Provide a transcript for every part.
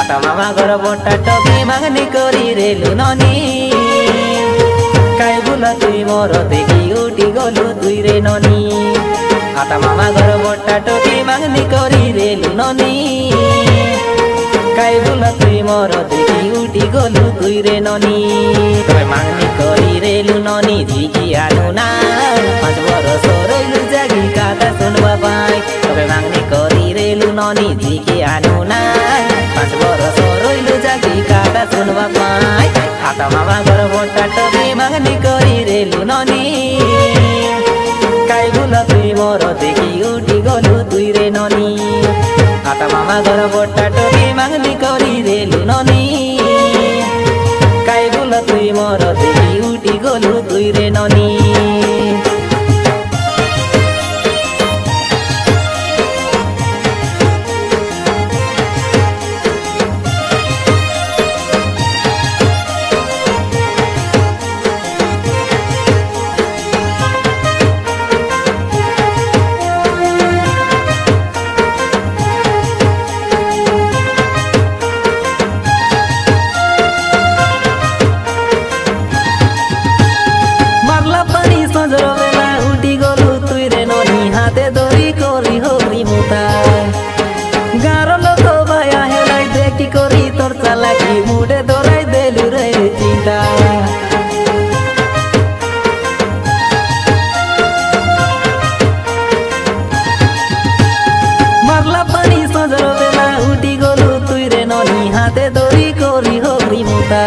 हाता मामा घर बोटा टोपी मागनी करी रेलु ननी काई बुला तुई मोर देखी उठी गलु तुई रे ननी हाता मामा घर बोटा टोपी मागनी करी रेलु ननी काई बुला तुई मोर देखी उठी गलु तुई रे ननी तोय मागनी करी रेलु ननी झिकी आनु ना 5 बरस रहिलु जागी काका सुनवा पाई तोय मागनी करी रेलु ननी झिकी आनु ना 5 बरस रहिलु जागी काका सुनवा पाई हाता मामा घर बोटा टोपी मागनी करी रेलु ननी काई बुला तुई मोर देखी उठी गलु तुई रे ननी हाता मामा घर बोटा टोपी मागनी करी रेलु ननी काई बुला तुई मोर देखी उठी गलु तुई रे ननी मुडे दोराई देलु रे चिंता मारला पानी सजर बेला उठी गलु तुई रे ननी हाते दरी करी हरी मुता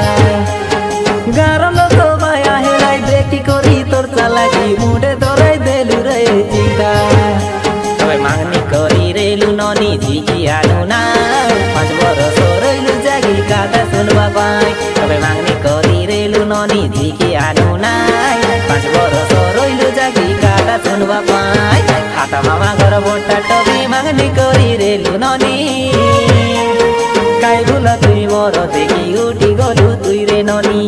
गार लोक बाया हेलाई देखी करी तोर चालाकी मुडे दोराई देलु रे चिंता तोय मागनी करी रेलु ननी झिकी आनु ना 5 बरस रहिलु जागी काका सुनवा पाई तोय मागनी करी रेलु ननी झिकी आनु ना 5 बरस रहिलु जागी काका सुनवा पाई हाता मामा घर बोटा टोपी मागनी करी रेलु ननी काई बुला तुई मोर देखी उठी गलु तुई रे ननी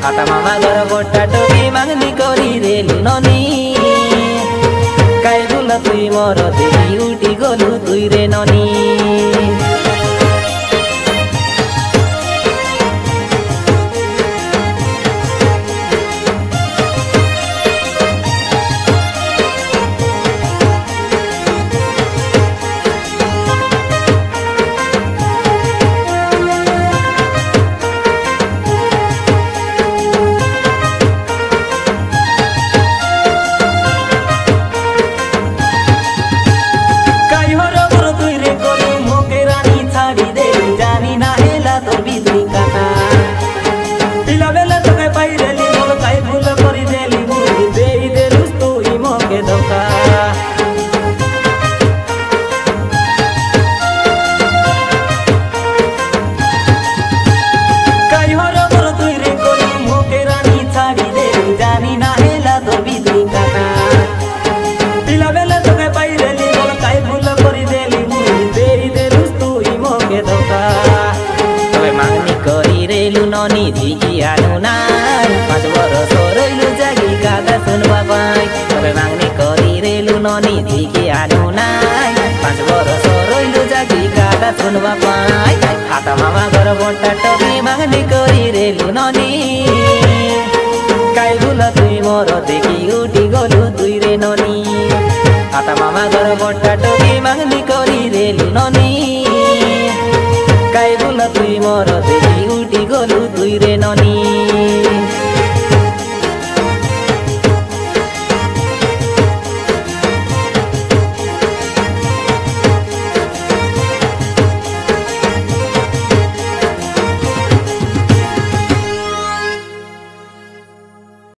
हाता मामा घर बोटा टोपी मागनी करी रेलु ननी काई बुला तुई मोर देखी उठी गलु तुई रे ननी ननी झिकी आनु ना 5 बरस रहिलु जागी काका सुनवा पाई तोय मागनी करी रेलु ननी झिकी आनु ना 5 बरस रहिलु जागी काका सुनवा पाई हाता मामा घर बोटा टोपी मागनी करी रेलु ननी काई बुला तुई मोर देखी उठी गलु तुई रे ननी हाता मामा घर बोटा टोपी मागनी करी रेलु ननी काई बुला तुई मोर देखी उठी गलु तुई रे ननी।